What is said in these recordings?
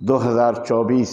2024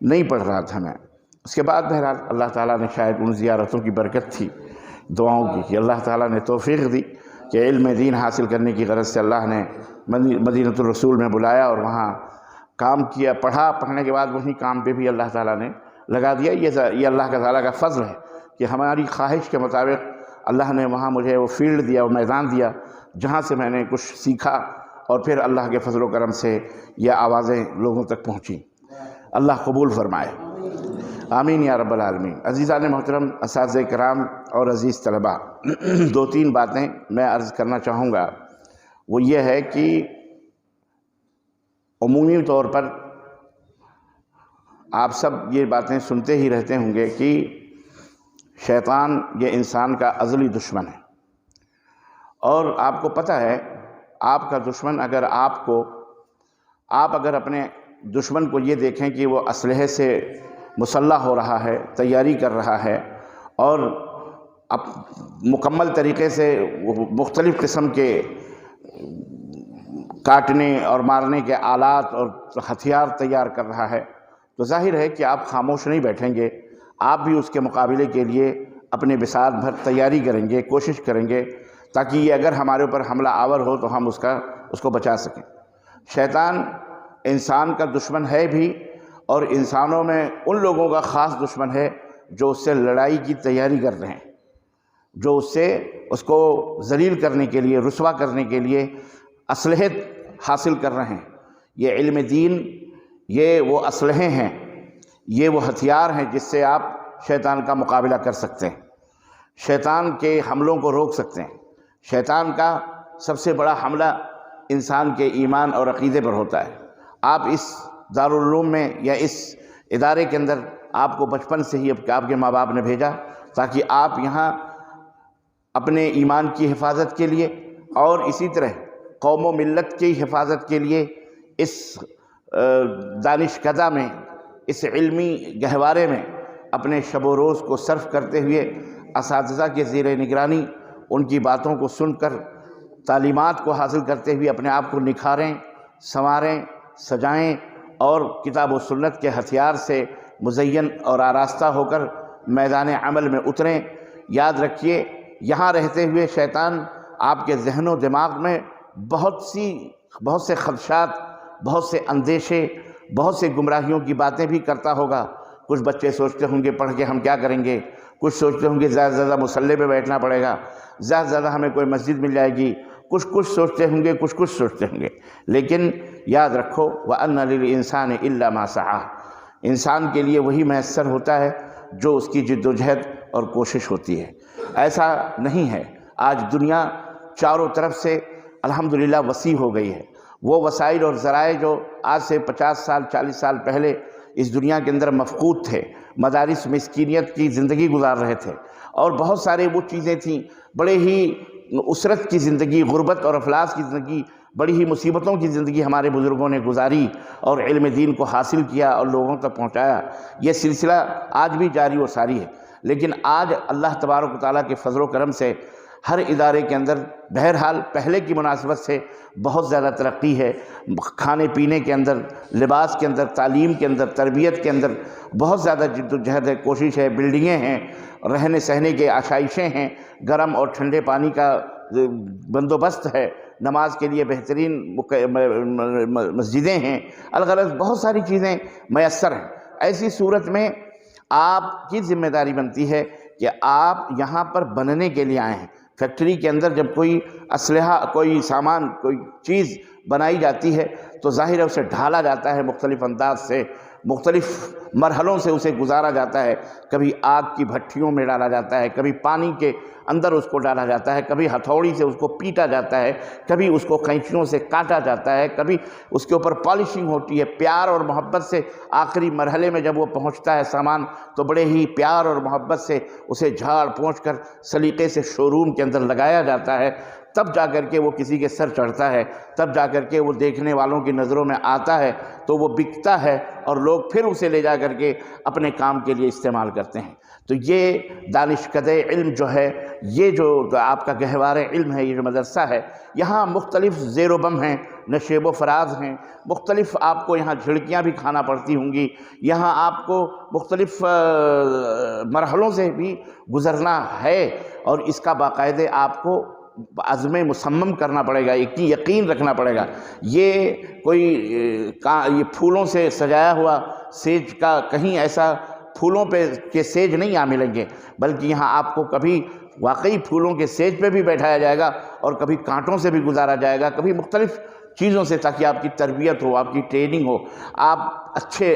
نہیں پڑھ رہا تھا میں۔ اس کے بعد بہرحال اللہ تعالیٰ نے شاید ان زیارتوں کی برکت تھی دعاؤں کی کہ اللہ تعالیٰ نے توفیق دی کہ علم دین حاصل کرنے کی غرض سے اللہ نے مدینۃ الرسول میں بلایا اور وہاں کام کیا، پڑھا، پڑھنے کے بعد وہی کام پہ بھی اللہ تعالیٰ نے لگا دیا۔ یہ اللہ تعالیٰ کا فضل ہے کہ ہماری خواہش کے مطابق اللہ نے وہاں مجھے وہ فیلڈ دیا، وہ میدان دیا جہاں سے میں نے کچھ سیکھا اور پھر اللہ کے فضل و کرم سے یہ آوازیں لوگوں تک پہنچیں۔ اللہ قبول فرمائے، آمین یا رب العالمین۔ عزیزان محترم، اساتذہ کرام اور عزیز طلباء، دو تین باتیں میں عرض کرنا چاہوں گا۔ وہ یہ ہے کہ عمومی طور پر آپ سب یہ باتیں سنتے ہی رہتے ہوں گے کہ شیطان یہ انسان کا ازلی دشمن ہے، اور آپ کو پتہ ہے آپ کا دشمن اگر آپ اگر اپنے دشمن کو یہ دیکھیں کہ وہ اسلحے سے مسلح ہو رہا ہے، تیاری کر رہا ہے، اور اب مکمل طریقے سے مختلف قسم کے کاٹنے اور مارنے کے آلات اور ہتھیار تیار کر رہا ہے، تو ظاہر ہے کہ آپ خاموش نہیں بیٹھیں گے، آپ بھی اس کے مقابلے کے لیے اپنے بساط بھر تیاری کریں گے، کوشش کریں گے تاکہ یہ اگر ہمارے اوپر حملہ آور ہو تو ہم اس کو بچا سکیں۔ شیطان انسان کا دشمن ہے بھی، اور انسانوں میں ان لوگوں کا خاص دشمن ہے جو اس سے لڑائی کی تیاری کر رہے ہیں، جو اس کو ذلیل کرنے کے لیے، رسوا کرنے کے لیے اسلحے حاصل کر رہے ہیں۔ یہ علم دین، یہ وہ اسلحے ہیں، یہ وہ ہتھیار ہیں جس سے آپ شیطان کا مقابلہ کر سکتے ہیں، شیطان کے حملوں کو روک سکتے ہیں۔ شیطان کا سب سے بڑا حملہ انسان کے ایمان اور عقیدے پر ہوتا ہے۔ آپ اس دارالعلوم میں یا اس ادارے کے اندر آپ کو بچپن سے ہی آپ کے ماں باپ نے بھیجا تاکہ آپ یہاں اپنے ایمان کی حفاظت کے لیے اور اسی طرح قوم و ملت کی حفاظت کے لیے اس دانشکدہ میں، اس علمی گہوارے میں اپنے شب و روز کو صرف کرتے ہوئے اساتذہ کے زیر نگرانی ان کی باتوں کو سن کر تعلیمات کو حاصل کرتے ہوئے اپنے آپ کو نکھاریں، سنواریں، سجائیں اور کتاب و سنت کے ہتھیار سے مزین اور آراستہ ہو کر میدان عمل میں اتریں۔ یاد رکھیے، یہاں رہتے ہوئے شیطان آپ کے ذہن و دماغ میں بہت سے خدشات، بہت سے اندیشے، بہت سے گمراہیوں کی باتیں بھی کرتا ہوگا۔ کچھ بچے سوچتے ہوں گے پڑھ کے ہم کیا کریں گے، کچھ سوچتے ہوں گے زیادہ سے زیادہ مصلی پہ بیٹھنا پڑے گا، زیادہ سے زیادہ ہمیں کوئی مسجد مل جائے گی، کچھ سوچتے ہوں گے، کچھ سوچتے ہوں گے۔ لیکن یاد رکھو وَأَنَّ لِلْإِنسَانِ إِلَّا مَا سَعَىٰ، انسان کے لیے وہی میسر ہوتا ہے جو اس کی جد و جہد اور کوشش ہوتی ہے۔ ایسا نہیں ہے، آج دنیا چاروں طرف سے الحمدللہ وسیع ہو گئی ہے۔ وہ وسائل اور ذرائع جو آج سے 50 سال 40 سال پہلے اس دنیا کے اندر مفقود تھے، مدارس مسکینیت کی زندگی گزار رہے تھے، اور بہت سارے وہ چیزیں تھیں، بڑے ہی اسرت کی زندگی، غربت اور افلاس کی زندگی، بڑی ہی مصیبتوں کی زندگی ہمارے بزرگوں نے گزاری اور علم دین کو حاصل کیا اور لوگوں تک پہنچایا۔ یہ سلسلہ آج بھی جاری و ساری ہے، لیکن آج اللہ تبارک و تعالیٰ کے فضل و کرم سے ہر ادارے کے اندر بہرحال پہلے کی مناسبت سے بہت زیادہ ترقی ہے۔ کھانے پینے کے اندر، لباس کے اندر، تعلیم کے اندر، تربیت کے اندر بہت زیادہ جد و جہد ہے، کوشش ہے، بلڈنگیں ہیں، رہنے سہنے کے آشائشیں ہیں، گرم اور ٹھنڈے پانی کا بندوبست ہے، نماز کے لیے بہترین مسجدیں ہیں، الغرض بہت ساری چیزیں میسر ہیں۔ ایسی صورت میں آپ کی ذمہ داری بنتی ہے کہ آپ یہاں پر بننے کے لیے آئے ہیں۔ فیکٹری کے اندر جب کوئی اسلحہ، کوئی سامان، کوئی چیز بنائی جاتی ہے تو ظاہر ہے اسے ڈھالا جاتا ہے مختلف انداز سے، مختلف مرحلوں سے اسے گزارا جاتا ہے۔ کبھی آگ کی بھٹھیوں میں ڈالا جاتا ہے، کبھی پانی کے اندر اس کو ڈالا جاتا ہے، کبھی ہتھوڑی سے اس کو پیٹا جاتا ہے، کبھی اس کو قینچیوں سے کاٹا جاتا ہے، کبھی اس کے اوپر پالشنگ ہوتی ہے۔ پیار اور محبت سے آخری مرحلے میں جب وہ پہنچتا ہے سامان تو بڑے ہی پیار اور محبت سے اسے جھاڑ پونچھ کر سلیقے سے شو روم کے اندر لگایا جاتا ہے تب جا کر کے وہ کسی کے سر چڑھتا ہے، تب جا کر کے وہ دیکھنے والوں کی نظروں میں آتا ہے، تو وہ بکتا ہے اور لوگ پھر اسے لے جا کر کے اپنے کام کے لیے استعمال کرتے ہیں۔ تو یہ دانشکدہ علم جو ہے، یہ جو آپ کا گہوار علم ہے، یہ جو مدرسہ ہے، یہاں مختلف زیر و بم ہیں، نشیب و فراز ہیں، مختلف آپ کو یہاں جھڑکیاں بھی کھانا پڑتی ہوں گی، یہاں آپ کو مختلف مرحلوں سے بھی گزرنا ہے، اور اس کا باقاعدہ آپ کو عزم مصمم کرنا پڑے گا، ایک یقین رکھنا پڑے گا۔ یہ کوئی یہ پھولوں سے سجایا ہوا سیج کا کہیں ایسا پھولوں پہ کے سیج نہیں ملیں گے، بلکہ یہاں آپ کو کبھی واقعی پھولوں کے سیج پہ بھی بیٹھایا جائے گا اور کبھی کانٹوں سے بھی گزارا جائے گا، کبھی مختلف چیزوں سے، تاکہ آپ کی تربیت ہو، آپ کی ٹریننگ ہو، آپ اچھے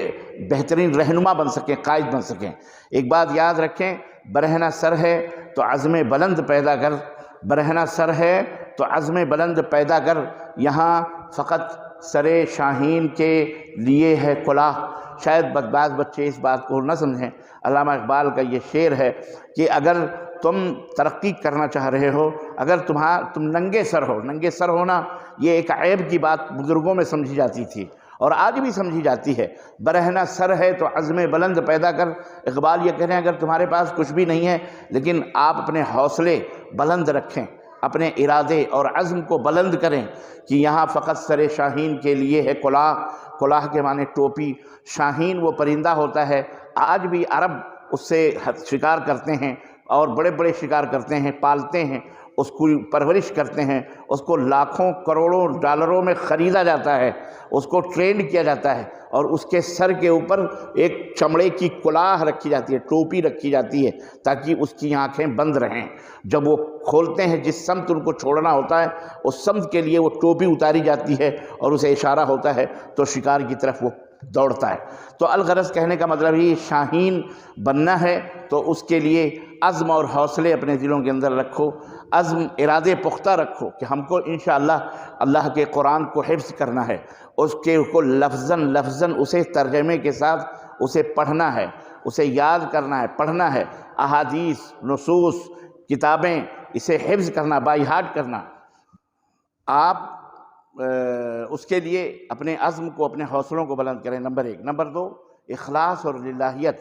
بہترین رہنما بن سکیں، قائد بن سکیں۔ ایک بات یاد رکھیں، برہنہ سر ہے تو عزم بلند پیدا کر، برہنہ سر ہے تو عزم بلند پیدا کر، یہاں فقط سر شاہین کے لیے ہے کلاه۔ شاید بعض بچے اس بات کو نہ سمجھیں، علامہ اقبال کا یہ شعر ہے کہ اگر تم ترقی کرنا چاہ رہے ہو، اگر تم ننگے سر ہو، ننگے سر ہونا یہ ایک عیب کی بات بزرگوں میں سمجھی جاتی تھی اور آج بھی سمجھی جاتی ہے۔ برہنہ سر ہے تو عزم بلند پیدا کر، اقبال یہ کہہ رہے ہیں اگر تمہارے پاس کچھ بھی نہیں ہے لیکن آپ اپنے حوصلے بلند رکھیں، اپنے ارادے اور عزم کو بلند کریں کہ یہاں فقط سر شاہین کے لیے ہے کلاه۔ کلاه کے معنی ٹوپی، شاہین وہ پرندہ ہوتا ہے، آج بھی عرب اس سے شکار کرتے ہیں اور بڑے بڑے شکار کرتے ہیں، پالتے ہیں، اس کو پرورش کرتے ہیں، اس کو لاکھوں کروڑوں ڈالروں میں خریدا جاتا ہے، اس کو ٹرینڈ کیا جاتا ہے، اور اس کے سر کے اوپر ایک چمڑے کی کلاه رکھی جاتی ہے، ٹوپی رکھی جاتی ہے تاکہ اس کی آنکھیں بند رہیں۔ جب وہ کھولتے ہیں، جس سمت ان کو چھوڑنا ہوتا ہے اس سمت کے لیے وہ ٹوپی اتاری جاتی ہے اور اسے اشارہ ہوتا ہے تو شکار کی طرف وہ دوڑتا ہے۔ تو الغرض کہنے کا مطلب یہ شاہین بننا ہے تو اس کے لیے عزم اور حوصلے اپنے دلوں کے اندر رکھو، عزم ارادے پختہ رکھو کہ ہم کو انشاءاللہ اللہ کے قرآن کو حفظ کرنا ہے، اس کے کو لفظاً لفظاً اسے ترجمے کے ساتھ اسے پڑھنا ہے، اسے یاد کرنا ہے، پڑھنا ہے، احادیث، نصوص، کتابیں، اسے حفظ کرنا، بائی ہارٹ کرنا۔ آپ اس کے لیے اپنے عزم کو، اپنے حوصلوں کو بلند کریں، نمبر 1۔ نمبر 2، اخلاص اور للہیت۔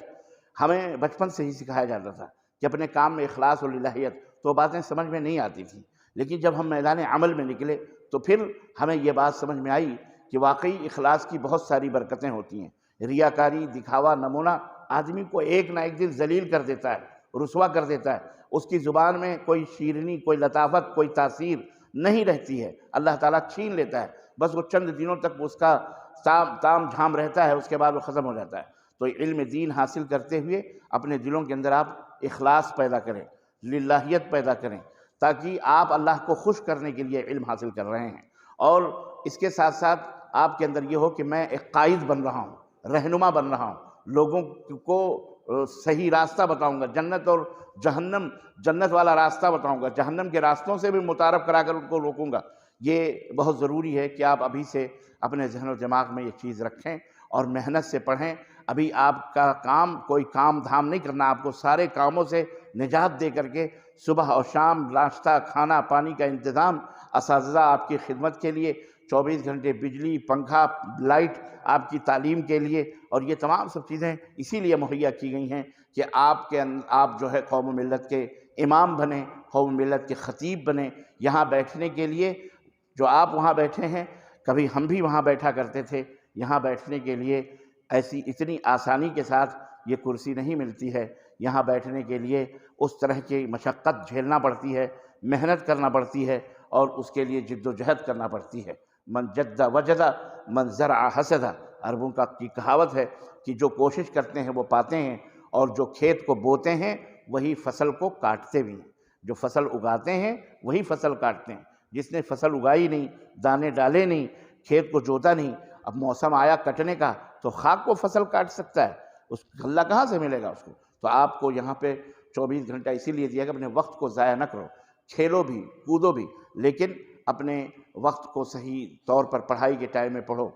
ہمیں بچپن سے ہی سکھایا جاتا تھا کہ اپنے کام میں اخلاص اور للہیت، تو باتیں سمجھ میں نہیں آتی تھیں، لیکن جب ہم میدان عمل میں نکلے تو پھر ہمیں یہ بات سمجھ میں آئی کہ واقعی اخلاص کی بہت ساری برکتیں ہوتی ہیں۔ ریاکاری، دکھاوا، نمونہ آدمی کو ایک نہ ایک دن ذلیل کر دیتا ہے، رسوا کر دیتا ہے، اس کی زبان میں کوئی شیرینی، کوئی لطافت، کوئی تاثیر نہیں رہتی ہے، اللہ تعالیٰ چھین لیتا ہے، بس وہ چند دنوں تک اس کا تام جھام رہتا ہے، اس کے بعد وہ ختم ہو جاتا ہے۔ تو علم دین حاصل کرتے ہوئے اپنے دلوں کے اندر آپ اخلاص پیدا کریں، للہیت پیدا کریں، تاکہ آپ اللہ کو خوش کرنے کے لیے علم حاصل کر رہے ہیں، اور اس کے ساتھ ساتھ آپ کے اندر یہ ہو کہ میں ایک قائد بن رہا ہوں، رہنما بن رہا ہوں، لوگوں کو صحیح راستہ بتاؤں گا، جنت اور جہنم، جنت والا راستہ بتاؤں گا، جہنم کے راستوں سے بھی متعارف کرا کر ان کو روکوں گا۔ یہ بہت ضروری ہے کہ آپ ابھی سے اپنے ذہن و دماغ میں یہ چیز رکھیں اور محنت سے پڑھیں۔ ابھی آپ کا کام کوئی کام دھام نہیں کرنا، آپ کو سارے کاموں سے نجات دے کر کے صبح اور شام ناشتہ، کھانا، پانی کا انتظام، اساتذہ آپ کی خدمت کے لیے، 24 گھنٹے بجلی، پنکھا، لائٹ آپ کی تعلیم کے لیے، اور یہ تمام سب چیزیں اسی لیے مہیا کی گئی ہیں کہ آپ جو ہے قوم و ملت کے امام بنیں، قوم و ملت کے خطیب بنیں۔ یہاں بیٹھنے کے لیے جو آپ وہاں بیٹھے ہیں، کبھی ہم بھی وہاں بیٹھا کرتے تھے، یہاں بیٹھنے کے لیے ایسی اتنی آسانی کے ساتھ یہ کرسی نہیں ملتی ہے، یہاں بیٹھنے کے لیے اس طرح کی مشقت جھیلنا پڑتی ہے، محنت کرنا پڑتی ہے، اور اس کے لیے جد و جہد کرنا پڑتی ہے۔ من جد وجد من زرع حسد، عربوں کی کہاوت ہے کہ جو کوشش کرتے ہیں وہ پاتے ہیں، اور جو کھیت کو بوتے ہیں وہی فصل کو کاٹتے بھی ہیں۔ جو فصل اگاتے ہیں وہی فصل کاٹتے ہیں۔ جس نے فصل اگائی نہیں، دانے ڈالے نہیں، کھیت کو جوتا نہیں، اب موسم آیا کٹنے کا تو خاک کو فصل کاٹ سکتا ہے، اس غلہ کہاں سے ملے گا اس کو؟ تو آپ کو یہاں پہ 24 گھنٹہ اسی لیے دیا کہ اپنے وقت کو ضائع نہ کرو، کھیلو بھی، کودو بھی، لیکن اپنے وقت کو صحیح طور پر پڑھائی کے ٹائم میں پڑھو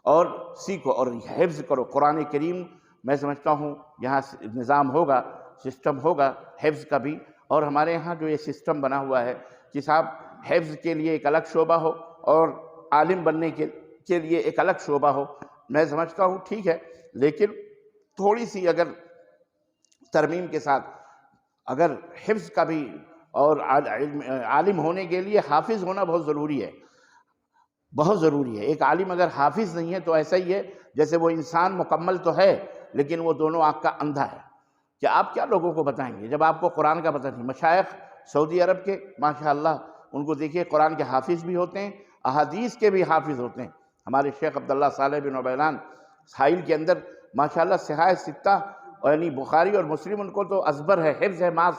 اور سیکھو اور حفظ کرو۔ قرآن کریم میں سمجھتا ہوں یہاں نظام ہوگا، سسٹم ہوگا حفظ کا بھی، اور ہمارے یہاں جو یہ سسٹم بنا ہوا ہے کہ صاحب حفظ کے لیے ایک الگ شعبہ ہو اور عالم بننے کے لیے ایک الگ شعبہ ہو، میں سمجھتا ہوں ٹھیک ہے، لیکن تھوڑی سی اگر ترمیم کے ساتھ اگر حفظ کا بھی اور عالم ہونے کے لیے حافظ ہونا بہت ضروری ہے، بہت ضروری ہے۔ ایک عالم اگر حافظ نہیں ہے تو ایسا ہی ہے جیسے وہ انسان مکمل تو ہے لیکن وہ دونوں آنکھ کا اندھا ہے، کہ آپ کیا لوگوں کو بتائیں گے جب آپ کو قرآن کا پتہ نہیں۔ مشائخ سعودی عرب کے ماشاءاللہ ان کو دیکھیے قرآن کے حافظ بھی ہوتے ہیں، احادیث کے بھی حافظ ہوتے ہیں۔ ہمارے شیخ عبداللہ صالح بن عبیدان ساحل کے اندر ماشاءاللہ صحاح ستہ یعنی بخاری اور مسلم ان کو تو ازبر ہے، حفظ ہے، ما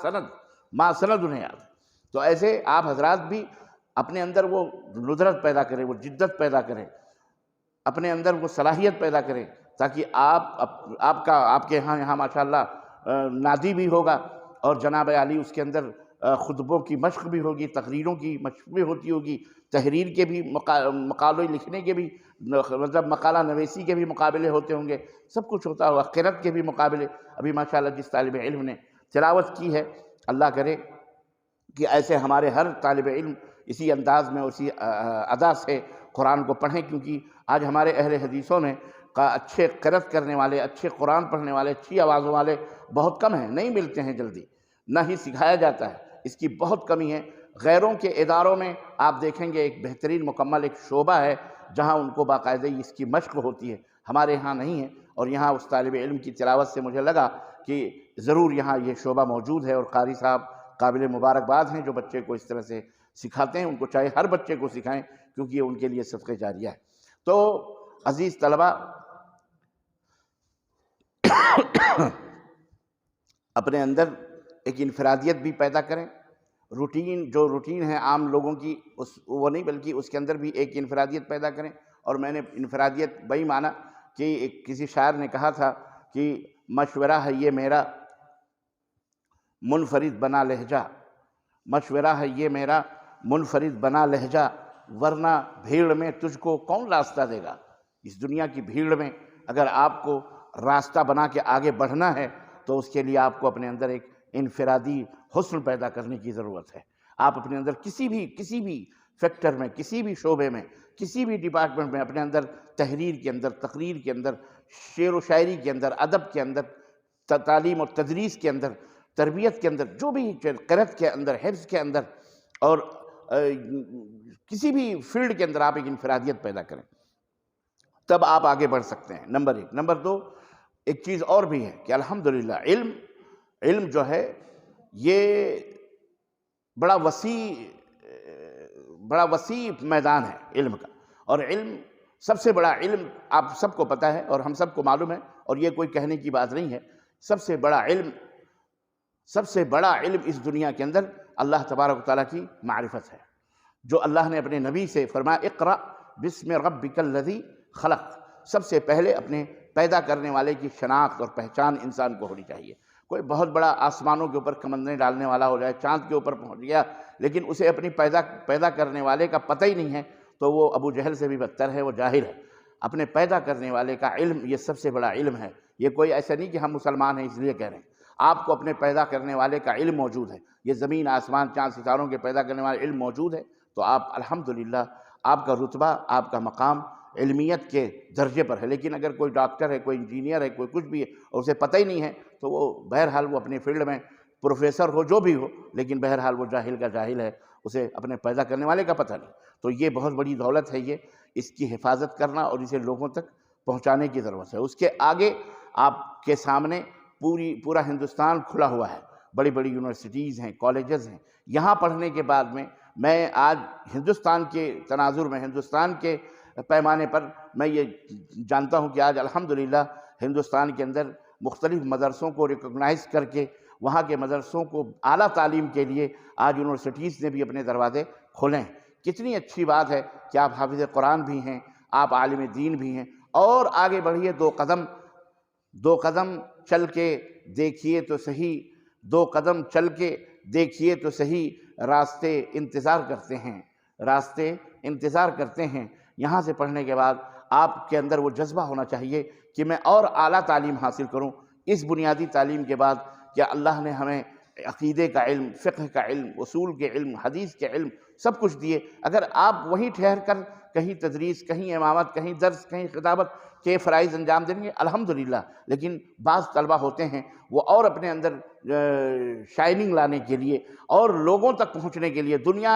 سند انہیں یاد ہے۔ تو ایسے آپ حضرات بھی اپنے اندر وہ ندرت پیدا کریں، وہ جدت پیدا کریں، اپنے اندر وہ صلاحیت پیدا کریں، تاکہ آپ کے یہاں ماشاءاللہ نادی بھی ہوگا اور جناب عالی اس کے اندر خطبوں کی مشق بھی ہوگی، تقریروں کی مشق بھی ہوتی ہوگی، تحریر کے بھی مقالے لکھنے کے بھی مطلب مقالہ نویسی کے بھی مقابلے ہوتے ہوں گے، سب کچھ ہوتا ہوگا، قرأت کے بھی مقابلے۔ ابھی ماشاءاللہ جس طالب علم نے تلاوت کی ہے، اللہ کرے کہ ایسے ہمارے ہر طالب علم اسی انداز میں اسی ادا سے قرآن کو پڑھیں، کیونکہ آج ہمارے اہل حدیثوں میں اچھے قرأت کرنے والے، اچھے قرآن پڑھنے والے، اچھی آوازوں والے بہت کم ہیں، نہیں ملتے ہیں جلدی، نہ ہی سکھایا جاتا ہے، اس کی بہت کمی ہے۔ غیروں کے اداروں میں آپ دیکھیں گے ایک بہترین مکمل ایک شعبہ ہے جہاں ان کو باقاعدگی اس کی مشق ہوتی ہے، ہمارے ہاں نہیں ہے۔ اور یہاں اس طالب علم کی تلاوت سے مجھے لگا کہ ضرور یہاں یہ شعبہ موجود ہے، اور قاری صاحب قابل مبارکباد ہیں جو بچے کو اس طرح سے سکھاتے ہیں، ان کو چاہے ہر بچے کو سکھائیں کیونکہ یہ ان کے لیے صدقہ جاریہ ہے۔ تو عزیز طلبہ، اپنے اندر ایک انفرادیت بھی پیدا کریں، جو روٹین ہے عام لوگوں کی وہ نہیں، بلکہ اس کے اندر بھی ایک انفرادیت پیدا کریں۔ اور میں نے انفرادیت بہی مانا کہ کسی شاعر نے کہا تھا کہ مشورہ ہے یہ میرا منفرد بنا لہجہ، مشورہ ہے یہ میرا منفرد بنا لہجہ، ورنہ بھیڑ میں تجھ کو کون راستہ دے گا۔ اس دنیا کی بھیڑ میں اگر آپ کو راستہ بنا کے آگے بڑھنا ہے تو اس کے لیے آپ کو اپنے اندر ایک انفرادی حسن پیدا کرنے کی ضرورت ہے۔ آپ اپنے اندر کسی بھی فیکٹر میں، کسی بھی شعبے میں، کسی بھی ڈپارٹمنٹ میں اپنے اندر تحریر کے اندر، تقریر کے اندر، شعر و شاعری کے اندر، ادب کے اندر، تعلیم اور تدریس کے اندر، تربیت کے اندر، جو بھی قرأت کے اندر، حفظ کے اندر اور کسی بھی فیلڈ کے اندر آپ ایک انفرادیت پیدا کریں، تب آپ آگے بڑھ سکتے ہیں۔ نمبر 1۔ نمبر 2، ایک چیز اور بھی ہے کہ الحمدللہ علم جو ہے یہ بڑا وسیع میدان ہے علم کا، اور علم سب سے بڑا علم آپ سب کو پتہ ہے اور ہم سب کو معلوم ہے، اور یہ کوئی کہنے کی بات نہیں ہے۔ سب سے بڑا علم اس دنیا کے اندر اللہ تبارک و تعالیٰ کی معرفت ہے، جو اللہ نے اپنے نبی سے فرمایا اقرأ بسم ربک الذی خلق۔ سب سے پہلے اپنے پیدا کرنے والے کی شناخت اور پہچان انسان کو ہونی چاہیے۔ کوئی بہت بڑا آسمانوں کے اوپر کمندیں ڈالنے والا ہو جائے، چاند کے اوپر پہنچ گیا، لیکن اسے اپنی پیدا کرنے والے کا پتہ ہی نہیں ہے تو وہ ابو جہل سے بھی بدتر ہے، وہ جاہل ہے۔ اپنے پیدا کرنے والے کا علم یہ سب سے بڑا علم ہے۔ یہ کوئی ایسا نہیں کہ ہم مسلمان ہیں اس لیے کہہ رہے ہیں، آپ کو اپنے پیدا کرنے والے کا علم موجود ہے۔ یہ زمین، آسمان، چاند، ستاروں کے پیدا کرنے والے علم موجود ہے، تو آپ الحمدللہ آپ کا رتبہ، آپ کا مقام علمیت کے درجے پر ہے۔ لیکن اگر کوئی ڈاکٹر ہے، کوئی انجینئر ہے، کوئی کچھ بھی ہے اور اسے پتہ ہی نہیں ہے تو وہ بہرحال وہ اپنے فیلڈ میں پروفیسر ہو، جو بھی ہو، لیکن بہرحال وہ جاہل کا جاہل ہے، اسے اپنے پیدا کرنے والے کا پتہ نہیں۔ تو یہ بہت بڑی دولت ہے، یہ اس کی حفاظت کرنا اور اسے لوگوں تک پہنچانے کی ضرورت ہے۔ اس کے آگے آپ کے سامنے پورا ہندوستان کھلا ہوا ہے، بڑی بڑی یونیورسٹیز ہیں، کالجز ہیں۔ یہاں پڑھنے کے بعد میں آج ہندوستان کے تناظر میں، ہندوستان کے پیمانے پر میں یہ جانتا ہوں کہ آج الحمدللہ ہندوستان کے اندر مختلف مدرسوں کو ریکگنائز کر کے وہاں کے مدرسوں کو اعلیٰ تعلیم کے لیے آج یونیورسٹیز نے بھی اپنے دروازے کھولے ہیں۔ کتنی اچھی بات ہے کہ آپ حافظ قرآن بھی ہیں، آپ عالم دین بھی ہیں، اور آگے بڑھیے، دو قدم چل کے دیکھیے تو صحیح، دو قدم چل کے دیکھیے تو صحیح، راستے انتظار کرتے ہیں۔ یہاں سے پڑھنے کے بعد آپ کے اندر وہ جذبہ ہونا چاہیے کہ میں اور اعلیٰ تعلیم حاصل کروں۔ اس بنیادی تعلیم کے بعد کہ اللہ نے ہمیں عقیدے کا علم، فقہ کا علم، اصول کے علم، حدیث کے علم، سب کچھ دیے۔ اگر آپ وہیں ٹھہر کر کہیں تدریس، کہیں امامت، کہیں درس، کہیں خطابت کے فرائض انجام دیں گے الحمدللہ، لیکن بعض طلبہ ہوتے ہیں وہ اور اپنے اندر شائننگ لانے کے لیے اور لوگوں تک پہنچنے کے لیے، دنیا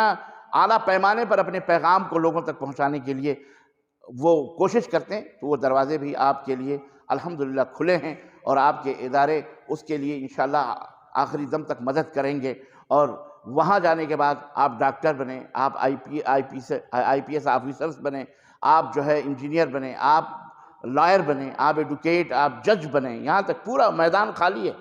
اعلیٰ پیمانے پر اپنے پیغام کو لوگوں تک پہنچانے کے لیے وہ کوشش کرتے ہیں، تو وہ دروازے بھی آپ کے لیے الحمدللہ کھلے ہیں، اور آپ کے ادارے اس کے لیے انشاءاللہ آخری دم تک مدد کریں گے۔ اور وہاں جانے کے بعد آپ ڈاکٹر بنیں، آپ آئی پی ایس آفیسرز بنیں، آپ جو ہے انجینئر بنیں، آپ لائر بنیں، آپ ایڈوکیٹ، آپ جج بنیں، یہاں تک پورا میدان خالی ہے۔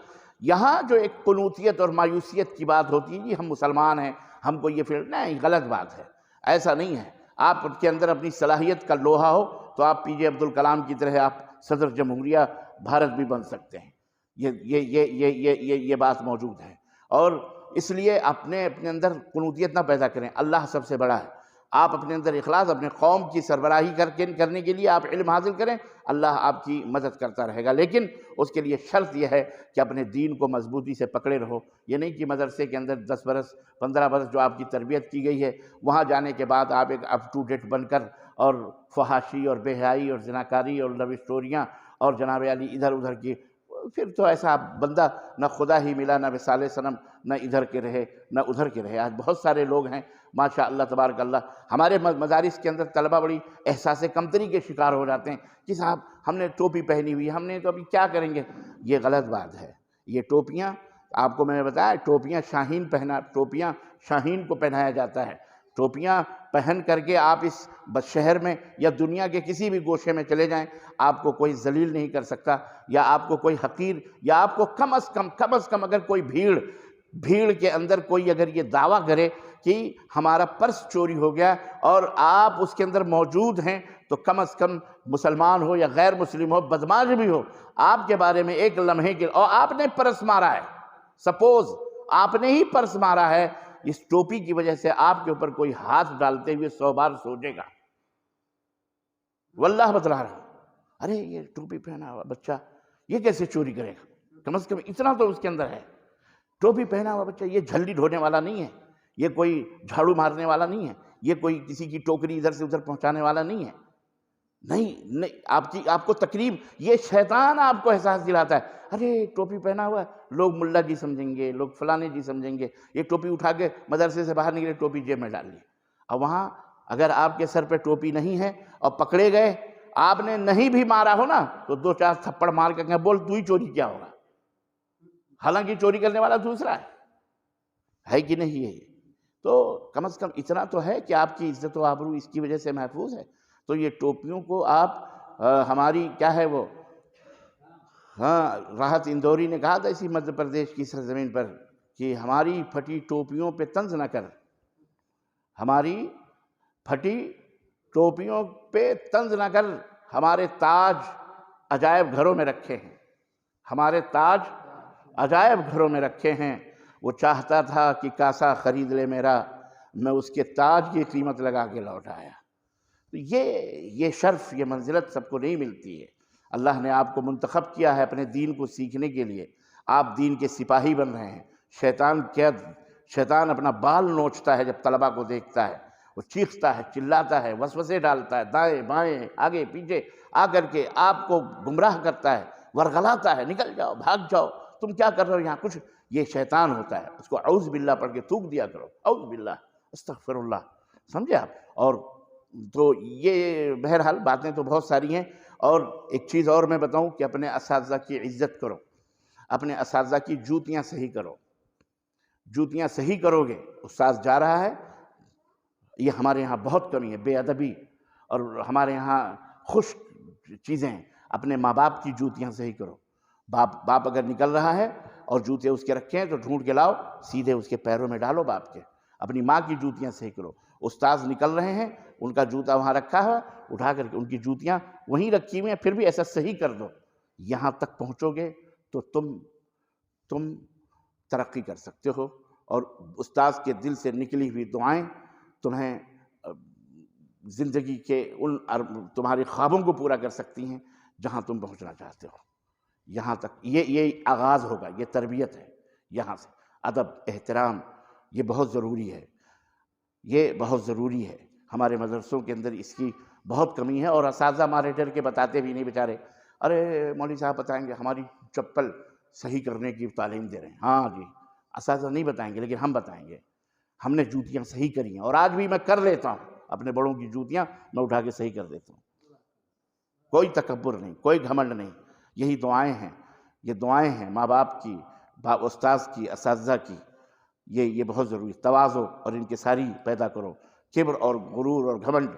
یہاں جو ایک قنوطیت اور مایوسیت کی بات ہوتی ہے، ہم مسلمان ہیں، ہم کو یہ فیل، نہیں، غلط بات ہے، ایسا نہیں ہے۔ آپ کے اندر اپنی صلاحیت کا لوہا ہو تو آپ پی جے عبدالکلام کی طرح آپ صدر جمہوریہ بھارت بھی بن سکتے ہیں، یہ بات موجود ہے۔ اور اس لیے اپنے اندر قنوطیت نہ پیدا کریں، اللہ سب سے بڑا ہے۔ آپ اپنے اندر اخلاص، اپنے قوم کی سربراہی کرنے کے لیے آپ علم حاصل کریں، اللہ آپ کی مدد کرتا رہے گا، لیکن اس کے لیے شرط یہ ہے کہ اپنے دین کو مضبوطی سے پکڑے رہو۔ یہ نہیں کہ مدرسے کے اندر 10 برس 15 برس جو آپ کی تربیت کی گئی ہے، وہاں جانے کے بعد آپ ایک اپ ٹو ڈیٹ بن کر اور فحاشی اور بے حیائی اور زناکاری اور لو اسٹوریاں اور جناب علی ادھر ادھر کی، پھر تو ایسا بندہ نہ خدا ہی ملا، نہ وصال صنم، نہ ادھر کے رہے نہ ادھر کے رہے۔ آج بہت سارے لوگ ہیں ماشاء اللہ تبارک اللہ، ہمارے مدارس کے اندر طلبہ بڑی احساس کمتری کے شکار ہو جاتے ہیں کہ صاحب ہم نے ٹوپی پہنی ہوئی، ہم نے تو ابھی کیا کریں گے۔ یہ غلط بات ہے۔ یہ ٹوپیاں، آپ کو میں نے بتایا، ٹوپیاں شاہین کو پہنایا جاتا ہے۔ ٹوپیاں پہن کر کے آپ اس شہر میں یا دنیا کے کسی بھی گوشے میں چلے جائیں، آپ کو کوئی ذلیل نہیں کر سکتا، یا آپ کو کوئی حقیر، یا آپ کو کم از کم اگر کوئی بھیڑ کے اندر کوئی اگر یہ دعویٰ کرے کہ ہمارا پرس چوری ہو گیا اور آپ اس کے اندر موجود ہیں، تو کم از کم مسلمان ہو یا غیر مسلم ہو، بدماش بھی ہو، آپ کے بارے میں ایک لمحے کے، اور آپ نے پرس مارا ہے، سپوز آپ نے ہی پرس مارا ہے، اس ٹوپی کی وجہ سے آپ کے اوپر کوئی ہاتھ ڈالتے ہوئے 100 بار سوچے گا۔ واللہ بتلا رہا ہوں، ارے یہ ٹوپی پہنا ہوا بچہ یہ کیسے چوری کرے گا؟ کم از کم اتنا تو اس کے اندر ہے۔ ٹوپی پہنا ہوا بچہ یہ جھلڈی ڈھونے والا نہیں ہے، یہ کوئی جھاڑو مارنے والا نہیں ہے، یہ کوئی کسی کی ٹوکری ادھر سے ادھر پہنچانے والا نہیں ہے۔ نہیں، آپ کو تقریب، یہ شیطان آپ کو احساس دلاتا ہے، ارے ٹوپی پہنا ہوا ہے، لوگ ملا جی سمجھیں گے، لوگ فلانے جی سمجھیں گے، یہ ٹوپی اٹھا کے مدرسے سے باہر نکلے، ٹوپی جیب میں ڈال لی، اور وہاں اگر آپ کے سر پہ ٹوپی نہیں ہے اور پکڑے گئے، آپ نے نہیں بھی مارا ہو نا، تو 2-4 تھپڑ مار کے بول تو ہی چوری کیا ہوگا، حالانکہ چوری کرنے والا دوسرا ہے کہ نہیں؟ یہ تو کم از کم اتنا تو ہے کہ آپ کی عزت و آبرو اس کی وجہ سے محفوظ ہے۔ تو یہ ٹوپیوں کو آپ ہماری کیا ہے وہ، راحت اندوری نے کہا تھا اسی مدھیہ پردیش کی سرزمین پر کہ ہماری پھٹی ٹوپیوں پہ طنز نہ کر، ہماری پھٹی ٹوپیوں پہ طنز نہ کر، ہمارے تاج عجائب گھروں میں رکھے ہیں، ہمارے تاج عجائب گھروں میں رکھے ہیں۔ وہ چاہتا تھا کہ کاسا خرید لے میرا، میں اس کے تاج کی قیمت لگا کے لوٹ آیا۔ تو یہ شرف، یہ منزلت سب کو نہیں ملتی ہے۔ اللہ نے آپ کو منتخب کیا ہے اپنے دین کو سیکھنے کے لیے، آپ دین کے سپاہی بن رہے ہیں۔ شیطان اپنا بال نوچتا ہے جب طلبہ کو دیکھتا ہے، وہ چیختا ہے، چلاتا ہے، وسوسے ڈالتا ہے، دائیں بائیں آگے پیچھے آ کر کے آپ کو گمراہ کرتا ہے، ورغلاتا ہے، نکل جاؤ، بھاگ جاؤ، تم کیا کر رہے ہو یہاں کچھ۔ یہ شیطان ہوتا ہے، اس کو اعوذ باللہ پڑھ کے تھوک دیا کرو، اعوذ باللہ، استغفر اللہ، سمجھے آپ؟ اور تو یہ بہرحال باتیں تو بہت ساری ہیں۔ اور ایک چیز اور میں بتاؤں کہ اپنے اساتذہ کی عزت کرو، اپنے اساتذہ کی جوتیاں صحیح کرو، جوتیاں صحیح کرو گے۔ استاذ جا رہا ہے، یہ ہمارے یہاں بہت کمی ہے، بے ادبی، اور ہمارے یہاں خشک چیزیں، اپنے ماں باپ کی جوتیاں صحیح کرو۔ باپ اگر نکل رہا ہے اور جوتے اس کے رکھے ہیں تو ڈھونڈ کے لاؤ، سیدھے اس کے پیروں میں ڈالو باپ کے۔ اپنی ماں کی جوتیاں صحیح کرو۔ استاذ نکل رہے ہیں، ان کا جوتا وہاں رکھا ہے، اٹھا کر کے ان کی جوتیاں وہیں رکھی ہوئی ہیں، پھر بھی ایسا صحیح کر دو۔ یہاں تک پہنچو گے تو تم ترقی کر سکتے ہو، اور استاذ کے دل سے نکلی ہوئی دعائیں تمہیں زندگی کے ان تمہارے خوابوں کو پورا کر سکتی ہیں جہاں تم پہنچنا چاہتے ہو۔ یہاں تک یہ آغاز ہوگا، یہ تربیت ہے یہاں سے۔ ادب، احترام، یہ بہت ضروری ہے، یہ بہت ضروری ہے۔ ہمارے مدرسوں کے اندر اس کی بہت کمی ہے، اور اساتذہ ہمارے ڈر کے بتاتے بھی نہیں بیچارے۔ ارے مولوی صاحب بتائیں گے ہماری چپل صحیح کرنے کی تعلیم دے رہے ہیں۔ ہاں جی، اساتذہ نہیں بتائیں گے لیکن ہم بتائیں گے، ہم نے جوتیاں صحیح کری ہیں، اور آج بھی میں کر لیتا ہوں، اپنے بڑوں کی جوتیاں میں اٹھا کے صحیح کر دیتا ہوں۔ کوئی تکبر نہیں، کوئی گھمنڈ نہیں، یہی دعائیں ہیں، یہ دعائیں ہیں ماں باپ کی، استاذ کی، اساتذہ کی، یہ بہت ضروری۔ تواضع اور انکساری پیدا کرو، کبر اور غرور اور گھمنڈ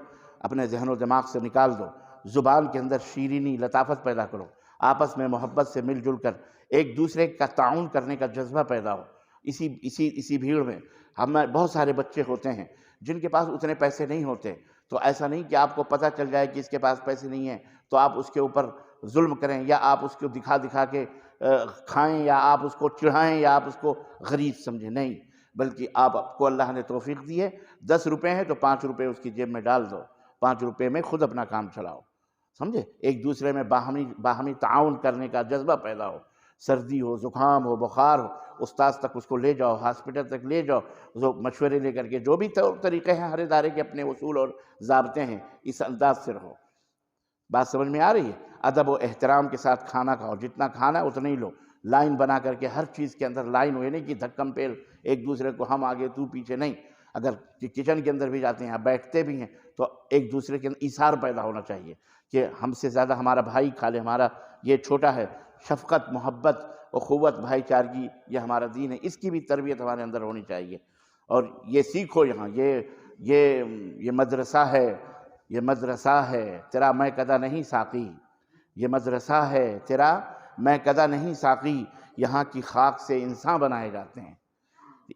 اپنے ذہن و دماغ سے نکال دو، زبان کے اندر شیرینی، لطافت پیدا کرو، آپس میں محبت سے مل جل کر ایک دوسرے کا تعاون کرنے کا جذبہ پیدا ہو۔ اسی بھیڑ میں ہم بہت سارے بچے ہوتے ہیں جن کے پاس اتنے پیسے نہیں ہوتے، تو ایسا نہیں کہ آپ کو پتہ چل جائے کہ اس کے پاس پیسے نہیں ہیں تو آپ اس کے اوپر ظلم کریں، یا آپ اس کو دکھا دکھا کے کھائیں، یا آپ اس کو چڑھائیں، یا آپ اس کو غریب سمجھیں۔ نہیں، بلکہ آپ کو اللہ نے توفیق دی ہے، 10 روپے ہیں تو 5 روپے اس کی جیب میں ڈال دو، 5 روپے میں خود اپنا کام چلاؤ، سمجھے؟ ایک دوسرے میں باہمی تعاون کرنے کا جذبہ پیدا ہو۔ سردی ہو، زکام ہو، بخار ہو، استاذ تک اس کو لے جاؤ، ہاسپٹل تک لے جاؤ، مشورے لے کر کے، جو بھی طریقے ہیں، ہر ادارے کے اپنے اصول اور ضابطے ہیں، اس انداز سے رہو۔ بات سمجھ میں آ رہی ہے؟ ادب و احترام کے ساتھ کھانا کھاؤ، جتنا کھانا ہے اتنا ہی لو، لائن بنا کر کے، ہر چیز کے اندر لائن ہوئے نہیں کہ دھکم پیل ایک دوسرے کو، ہم آگے تو پیچھے نہیں۔ اگر کچن کے اندر بھی جاتے ہیں، بیٹھتے بھی ہیں، تو ایک دوسرے کے اندر ایثار پیدا ہونا چاہیے کہ ہم سے زیادہ ہمارا بھائی کھا لے، ہمارا یہ چھوٹا ہے۔ شفقت، محبت، اخوت، بھائی چارگی، یہ ہمارا دین ہے، اس کی بھی تربیت ہمارے اندر ہونی چاہیے۔ اور یہ سیکھو، یہاں یہ مدرسہ ہے، یہ مدرسہ ہے تیرا میں کدہ نہیں ساقی، یہ مدرسہ ہے تیرا میں کدہ نہیں ساقی، یہاں کی خاک سے انسان بنائے جاتے ہیں۔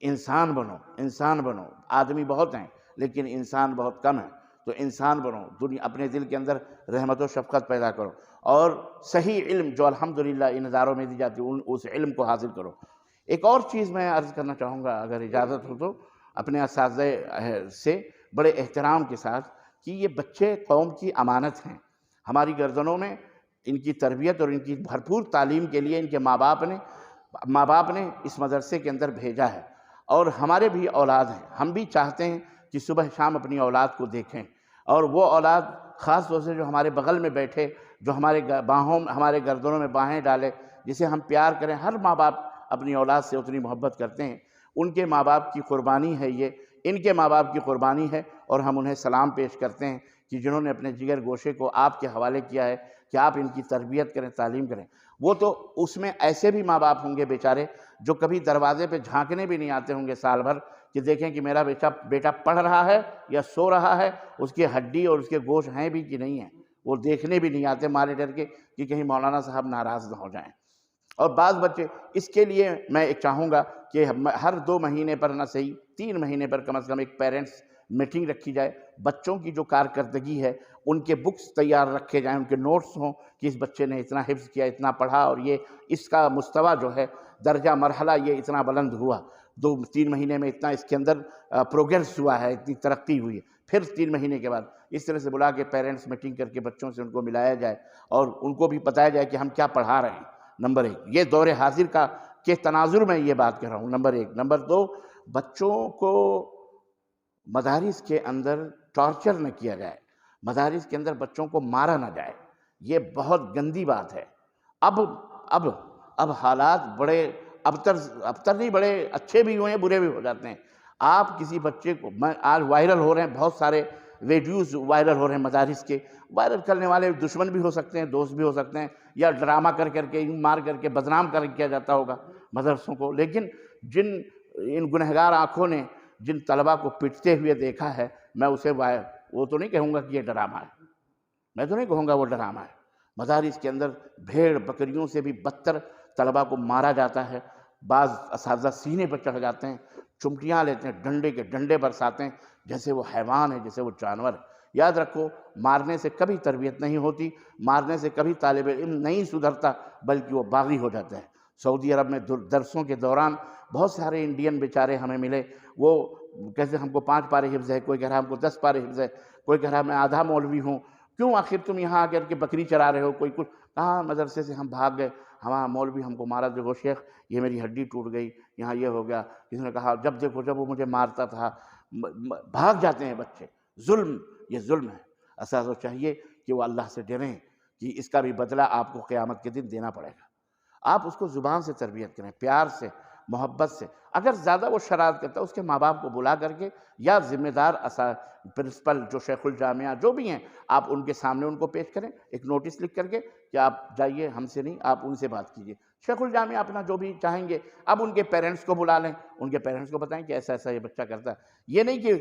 انسان بنو، انسان بنو، آدمی بہت ہیں لیکن انسان بہت کم ہیں، تو انسان بنو، دنیا اپنے دل کے اندر رحمت و شفقت پیدا کرو، اور صحیح علم جو الحمدللہ ان اداروں میں دی جاتی ہے اس علم کو حاصل کرو۔ ایک اور چیز میں عرض کرنا چاہوں گا اگر اجازت ہو تو، اپنے اساتذہ سے بڑے احترام کے ساتھ، کہ یہ بچے قوم کی امانت ہیں، ہماری گردنوں میں ان کی تربیت اور ان کی بھرپور تعلیم کے لیے ان کے ماں باپ نے اس مدرسے کے اندر بھیجا ہے، اور ہمارے بھی اولاد ہیں، ہم بھی چاہتے ہیں کہ صبح شام اپنی اولاد کو دیکھیں، اور وہ اولاد خاص طور سے جو ہمارے بغل میں بیٹھے، جو ہمارے گردنوں میں باہیں ڈالے، جسے ہم پیار کریں۔ ہر ماں باپ اپنی اولاد سے اتنی محبت کرتے ہیں، ان کے ماں باپ کی قربانی ہے یہ، ان کے ماں باپ کی قربانی ہے، اور ہم انہیں سلام پیش کرتے ہیں کہ جنہوں نے اپنے جگر گوشے کو آپ کے حوالے کیا ہے کہ آپ ان کی تربیت کریں، تعلیم کریں۔ وہ تو اس میں ایسے بھی ماں باپ ہوں گے بیچارے جو کبھی دروازے پہ جھانکنے بھی نہیں آتے ہوں گے سال بھر، کہ دیکھیں کہ میرا بیٹا پڑھ رہا ہے یا سو رہا ہے، اس کی ہڈی اور اس کے گوشت ہیں بھی کہ نہیں ہیں، وہ دیکھنے بھی نہیں آتے مارے ڈر کے کہ کہیں مولانا صاحب ناراض نہ ہو جائیں۔ اور بعض بچے، اس کے لیے میں چاہوں گا کہ ہر 2 مہینے پر نہ صحیح 3 مہینے پر کم از کم ایک پیرنٹس میٹنگ رکھی جائے، بچوں کی جو کارکردگی ہے ان کے بکس تیار رکھے جائیں، ان کے نوٹس ہوں کہ اس بچے نے اتنا حفظ کیا، اتنا پڑھا، اور یہ اس کا مستویٰ جو ہے، درجہ مرحلہ یہ اتنا بلند ہوا، 2-3 مہینے میں اتنا اس کے اندر پروگریس ہوا ہے، اتنی ترقی ہوئی ہے، پھر 3 مہینے کے بعد اس طرح سے بلا کے پیرنٹس میٹنگ کر کے بچوں سے ان کو ملایا جائے، اور ان کو بھی بتایا جائے کہ ہم کیا پڑھا رہے ہیں۔ نمبر 1 یہ دور حاضر کے تناظر میں یہ بات کر رہا ہوں، نمبر 1۔ نمبر 2، بچوں کو مدارس کے اندر ٹارچر نہ کیا جائے، مدارس کے اندر بچوں کو مارا نہ جائے، یہ بہت گندی بات ہے۔ اب حالات بڑے ابتر نہیں، بڑے اچھے بھی ہوئے ہیں، برے بھی ہو جاتے ہیں۔ آپ کسی بچے کو، آج وائرل ہو رہے ہیں بہت سارے ویڈیوز، وائرل ہو رہے ہیں مدارس کے، وائرل کرنے والے دشمن بھی ہو سکتے ہیں، دوست بھی ہو سکتے ہیں، یا ڈرامہ کر کے مار کر کے بدنام کیا جاتا ہوگا مدرسوں کو، لیکن ان گنہگار آنکھوں نے جن طلبہ کو پٹتے ہوئے دیکھا ہے، میں اسے وہ تو نہیں کہوں گا کہ یہ ڈرامہ ہے، میں تو نہیں کہوں گا وہ ڈرامہ ہے۔ مدارس کے اندر بھیڑ بکریوں سے بھی بدتر طلبہ کو مارا جاتا ہے، بعض اساتذہ سینے پر چڑھ جاتے ہیں، چمٹیاں لیتے ہیں، ڈنڈے کے ڈنڈے برساتے ہیں، جیسے وہ حیوان ہے، جیسے وہ جانور ہے۔ یاد رکھو، مارنے سے کبھی تربیت نہیں ہوتی، مارنے سے کبھی طالب علم نہیں سدھرتا، بلکہ وہ باغی ہو جاتا ہے۔ سعودی عرب میں درسوں کے دوران بہت سارے انڈین بیچارے ہمیں ملے، وہ کہتے ہم کو 5 پارے حفظ ہے، کوئی کہہ رہا ہم کو 10 پارے حفظ ہے، کوئی کہہ رہا میں آدھا مولوی ہوں، کیوں آخر تم یہاں آ کر کے بکری چرا رہے ہو، کوئی کچھ، کہاں مدرسے سے ہم بھاگ گئے، ہمارا مولوی ہم کو مارا، دیکھو شیخ یہ میری ہڈی ٹوٹ گئی، یہاں یہ ہو گیا. کسی نے کہا جب دیکھو جب وہ مجھے مارتا تھا. بھاگ جاتے ہیں بچے. ظلم، یہ ظلم ہے. اساتذہ کو چاہیے کہ وہ اللہ سے ڈریں کہ اس کا بھی بدلہ آپ کو قیامت کے دن دینا پڑے گا. آپ اس کو زبان سے تربیت کریں، پیار سے، محبت سے. اگر زیادہ وہ شرارت کرتا ہے اس کے ماں باپ کو بلا کر کے یا ذمہ دار پرنسپل جو شیخ الجامعہ جو بھی ہیں، آپ ان کے سامنے ان کو پیش کریں، ایک نوٹس لکھ کر کے کہ آپ جائیے، ہم سے نہیں، آپ ان سے بات کیجیے. شیخ الجامعہ اپنا جو بھی چاہیں گے، اب ان کے پیرنٹس کو بلا لیں، ان کے پیرنٹس کو بتائیں کہ ایسا ایسا یہ بچہ کرتا ہے. یہ نہیں کہ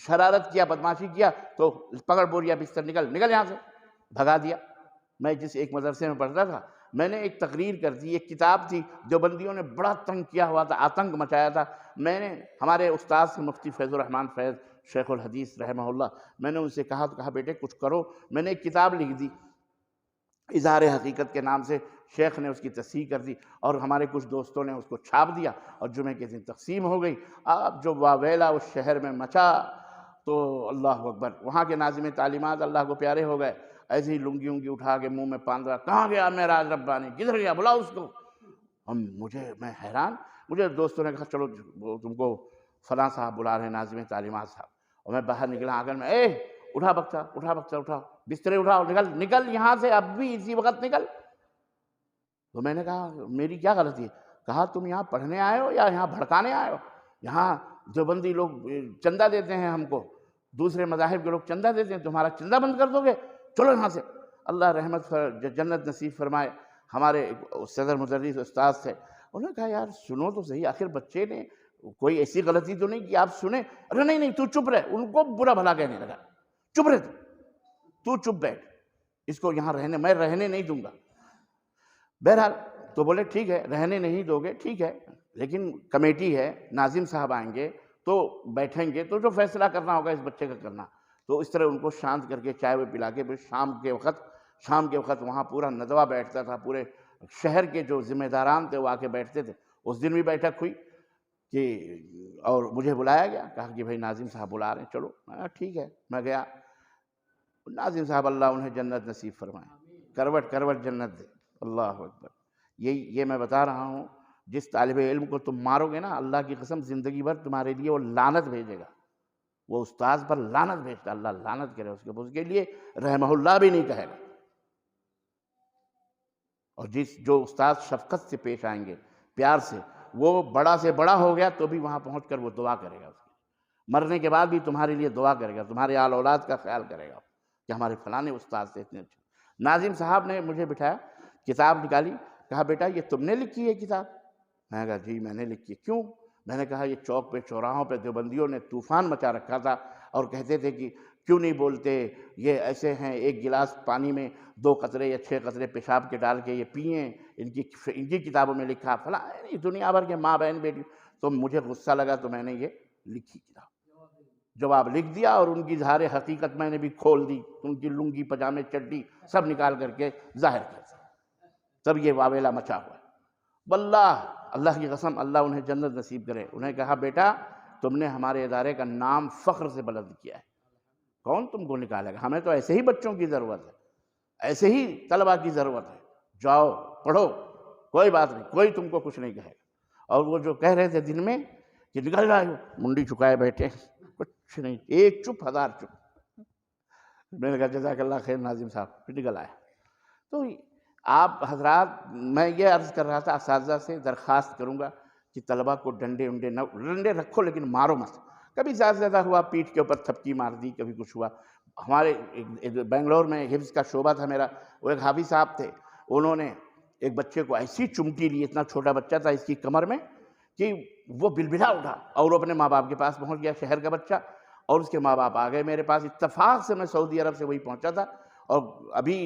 شرارت کیا، بدماشی کیا تو پکڑ بوریا بستر نکل یہاں سے، بھگا دیا. میں جس ایک مدرسے میں پڑھتا تھا، میں نے ایک تقریر کر دی، ایک کتاب تھی، دیوبندیوں نے بڑا تنگ کیا ہوا تھا، آتنک مچایا تھا. میں نے ہمارے استاد سے مفتی فیض الرحمن فیض شیخ الحدیث رحمہ اللہ، میں نے ان سے کہا بیٹے کچھ کرو. میں نے ایک کتاب لکھ دی اظہار حقیقت کے نام سے. شیخ نے اس کی تصحیح کر دی اور ہمارے کچھ دوستوں نے اس کو چھاپ دیا اور جمعے کے دن تقسیم ہو گئی. اب جو واویلا اس شہر میں مچا تو اللہ اکبر. وہاں کے ناظم تعلیمات اللہ کو پیارے ہو گئے، ایسے ہی لنگی انگی اٹھا کے منہ میں پاندرا، کہاں گیا معراج ربانی، کدھر گیا، بلاؤ اس کو. میں حیران. مجھے دوستوں نے کہا چلو تم کو فلاں صاحب بلا رہے ہیں، ناظم تعلیمات صاحب. اور میں باہر نکلا آنگن میں، اٹھا بکتا، بسترے اٹھاؤ، نکل یہاں سے، اب بھی اسی وقت نکل. تو میں نے کہا میری کیا غلطی ہے؟ کہا تم یہاں پڑھنے آئے ہو یا یہاں بھڑکانے آئے ہو؟ یہاں دیوبندی لوگ چندہ دیتے ہیں ہم کو، دوسرے مذاہب کے لوگ چندہ دیتے ہیں، تمہارا چندہ بند کر دو گے؟ چلو یہاں سے. اللہ رحمت جنت نصیب فرمائے، ہمارے صدر مدرس استاد تھے. انہوں نے کہا یار سنو تو صحیح، آخر بچے نے کوئی ایسی غلطی تو نہیں کہ آپ سنیں. ارے نہیں تو چپ رہے. ان کو برا بھلا کہنے لگا، چپ رہے تو چپ بیٹھ، اس کو یہاں میں رہنے نہیں دوں گا. بہرحال تو بولے ٹھیک ہے، رہنے نہیں دو گے ٹھیک ہے، لیکن کمیٹی ہے، ناظم صاحب آئیں گے تو بیٹھیں گے تو جو فیصلہ کرنا ہوگا اس بچے کا کرنا. تو اس طرح ان کو شانت کر کے چائے پلا کے پھر شام کے وقت وہاں پورا ندوہ بیٹھتا تھا. پورے شہر کے جو ذمہ داران تھے وہ آ کے بیٹھتے تھے. اس دن بھی بیٹھک ہوئی کہ اور مجھے بلایا گیا، کہا کہ بھائی ناظم صاحب بلا رہے ہیں چلو. میں ٹھیک ہے، میں گیا. ناظم صاحب اللہ انہیں جنت نصیب فرمائے، کروٹ جنت دے. اللہ اکبر. یہ میں بتا رہا ہوں، جس طالب علم کو تم مارو گے نا، اللہ کی قسم زندگی بھر تمہارے لیے وہ لعنت بھیجے گا. وہ استاذ پر لعنت بھیجتا، اللہ لعنت کرے اس کے لیے رحمہ اللہ بھی نہیں کہے گا. اور جو استاذ شفقت سے پیش آئیں گے، پیار سے، وہ بڑا سے بڑا ہو گیا تو بھی وہاں پہنچ کر وہ دعا کرے گا. مرنے کے بعد بھی تمہارے لیے دعا کرے گا، تمہارے آل اولاد کا خیال کرے گا کہ ہمارے فلاں استاد سے اتنے اچھے. ناظم صاحب نے مجھے بٹھایا، کتاب نکالی، کہا بیٹا یہ تم نے لکھی ہے کتاب؟ میں نے کہا جی میں نے لکھی ہے. کیوں؟ میں نے کہا یہ چوک پہ چوراہوں پہ دیوبندیوں نے طوفان مچا رکھا تھا اور کہتے تھے کہ کیوں نہیں بولتے، یہ ایسے ہیں، ایک گلاس پانی میں 2 قطرے یا 6 قطرے پیشاب کے ڈال کے یہ پئیں، ان کی کتابوں میں لکھا فلاں، دنیا بھر کے ماں بہن بیٹی. تو مجھے غصہ لگا تو میں نے یہ لکھی کتاب، جواب لکھ دیا اور ان کی اظہار حقیقت میں نے بھی کھول دی، ان کی لنگی پجامے چڈی سب نکال کر کے ظاہر کر دیا. تب یہ واویلا مچا ہوا ہے. واللہ اللہ کی قسم اللہ انہیں جنت نصیب کرے. انہیں کہا بیٹا تم نے ہمارے ادارے کا نام فخر سے بلند کیا ہے، کون تم کو نکالے گا؟ ہمیں تو ایسے ہی بچوں کی ضرورت ہے، ایسے ہی طلبہ کی ضرورت ہے. جاؤ پڑھو، کوئی بات نہیں، کوئی تم کو کچھ نہیں کہے گا. اور وہ جو کہہ رہے تھے دن میں کہ نکل رہا ہے، منڈی چکائے بیٹھے، کچھ نہیں، ایک چپ 1000 چپ. میں نے کہا جزاک اللہ خیر ناظم صاحب، پھر نکل آیا. تو آپ حضرات، میں یہ عرض کر رہا تھا اساتذہ سے درخواست کروں گا کہ طلبہ کو ڈنڈے رکھو لیکن مارو مت. کبھی زیادہ ہوا پیٹھ کے اوپر تھپکی مار دی، کبھی کچھ ہوا. ہمارے بنگلور میں حفظ کا شعبہ تھا میرا، وہ ایک حافظ صاحب تھے، انہوں نے ایک بچے کو ایسی چمٹی لی، اتنا چھوٹا بچہ تھا اس کی کمر میں، کہ وہ بلبلا اٹھا اور وہ اپنے ماں باپ کے پاس پہنچ گیا، شہر کا بچہ. اور اس کے ماں باپ آ گئے میرے پاس. اتفاق سے میں سعودی عرب سے وہی پہنچا تھا اور ابھی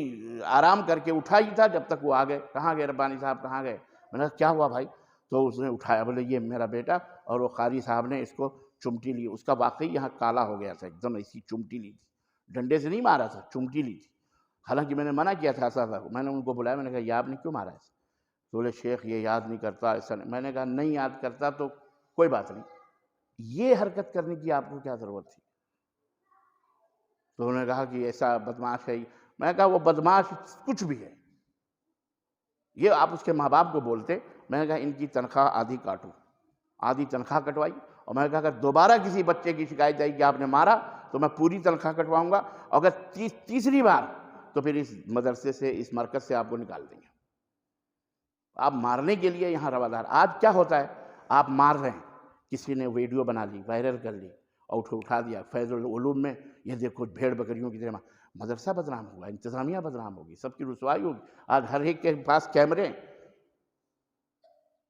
آرام کر کے اٹھا ہی تھا جب تک وہ آ گئے. کہاں گئے ربانی صاحب، کہاں گئے؟ میں نے کہا کیا ہوا بھائی؟ تو اس نے اٹھایا، بولے یہ میرا بیٹا، اور وہ قاری صاحب نے اس کو چمٹی لی. اس کا واقعی یہاں کالا ہو گیا تھا، ایک دم ایسی چمٹی لی تھی، ڈنڈے سے نہیں مارا تھا، چمٹی لی تھی. حالانکہ میں نے منع کیا تھا اساتذہ کو. میں نے ان کو بلایا، میں نے کہا یہ آپ نے کیوں مارا ہے؟ تو بولے شیخ یہ یاد نہیں کرتا ایسا نہیں. میں نے کہا نہیں یاد کرتا تو کوئی بات نہیں، یہ حرکت کرنے کی آپ کو کیا ضرورت تھی؟ تو انہوں نے کہا کہ ایسا بدماش ہے. میں نے کہا وہ بدماش کچھ بھی ہے، یہ آپ اس کے ماں باپ کو بولتے، میں نے کہا ان کی تنخواہ آدھی کاٹو، آدھی تنخواہ کٹوائی، اور میں نے کہا اگر دوبارہ کسی بچے کی شکایت آئی کہ آپ نے مارا تو میں پوری تنخواہ کٹواؤں گا، اور اگر تیسری بار تو پھر اس مدرسے سے، اس مرکز سے آپ کو نکال دیں گے۔ آپ مارنے کے لیے یہاں روادار۔ آج کیا ہوتا ہے، آپ مار رہے ہیں، کسی نے ویڈیو بنا لی، وائرل کر لی اور اٹھا دیا فیض العلوم میں، یہ دیکھو بھیڑ بکریوں کی طرح، مدرسہ بدنام ہوا، انتظامیہ بدنام ہوگی، سب کی رسوائی ہوگی۔ آج ہر ایک کے پاس کیمرے ہیں،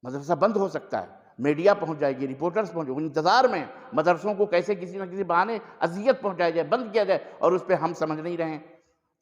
مدرسہ بند ہو سکتا ہے، میڈیا پہنچ جائے گی، رپورٹرز پہنچ جائے گی، انتظار میں مدرسوں کو کیسے کسی نہ کسی بہانے اذیت پہنچایا جائے، بند کیا جائے، اور اس پہ ہم سمجھ نہیں رہے ہیں۔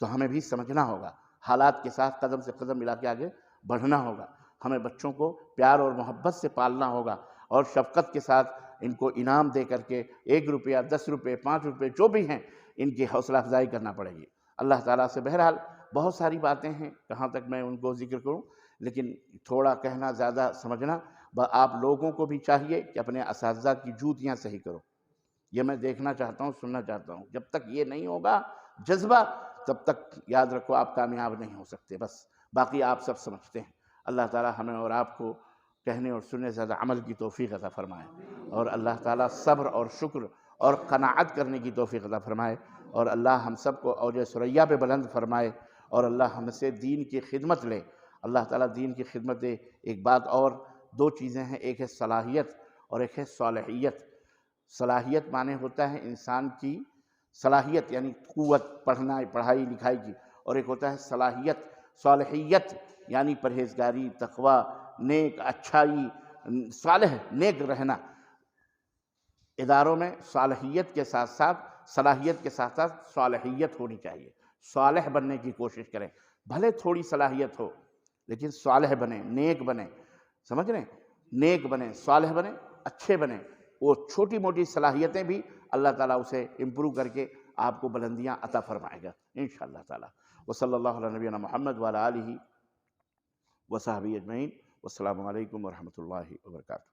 تو ہمیں بھی سمجھنا ہوگا، حالات کے ساتھ قدم سے قدم ملا کے آگے بڑھنا ہوگا۔ ہمیں بچوں کو پیار اور محبت سے پالنا ہوگا، اور شفقت کے ساتھ ان کو انعام دے کر کے 1 روپیہ، 10 روپے، 5 روپے جو بھی ہیں، ان کی حوصلہ افزائی کرنا پڑے گی اللہ تعالیٰ سے۔ بہرحال بہت ساری باتیں ہیں، کہاں تک میں ان کو ذکر کروں، لیکن تھوڑا کہنا زیادہ سمجھنا۔ آپ لوگوں کو بھی چاہیے کہ اپنے اساتذہ کی جوتیاں صحیح کرو، یہ میں دیکھنا چاہتا ہوں، سننا چاہتا ہوں۔ جب تک یہ نہیں ہوگا جذبہ، تب تک یاد رکھو آپ کامیاب نہیں ہو سکتے۔ بس باقی آپ سب سمجھتے ہیں۔ اللہ تعالیٰ ہمیں اور آپ کو کہنے اور سننے سے زیادہ عمل کی توفیق عطا فرمائے، اور اللہ تعالیٰ صبر اور شکر اور قناعت کرنے کی توفیق عطا فرمائے، اور اللہ ہم سب کو اوج ثریا پہ بلند فرمائے، اور اللہ ہم سے دین کی خدمت لے۔ اللہ تعالیٰ دین کی خدمت دے۔ ایک بات اور، 2 چیزیں ہیں، ایک ہے صلاحیت اور ایک ہے صالحیت۔ صلاحیت معنی ہوتا ہے انسان کی صلاحیت، یعنی قوت، پڑھائی لکھائی کی، اور ایک ہوتا ہے صلاحیت، صالحیت، یعنی پرہیزگاری، تقوی، نیک، اچھائی، صالح، نیک رہنا۔ اداروں میں صالحیت کے ساتھ ساتھ، صلاحیت کے ساتھ ساتھ صالحیت ہونی چاہیے۔ صالح بننے کی کوشش کریں، بھلے تھوڑی صلاحیت ہو لیکن صالح بنیں، نیک بنیں، سمجھ رہے ہیں؟ نیک بنیں، صالح بنیں، اچھے بنیں۔ وہ چھوٹی موٹی صلاحیتیں بھی اللہ تعالیٰ اسے امپروو کر کے آپ کو بلندیاں عطا فرمائے گا انشاءاللہ تعالیٰ۔ وصلی اللہ علی نبینا محمد وعلی آلہ وصحبہ اجمعین۔ والسلام علیکم ورحمۃ اللہ وبرکاتہ۔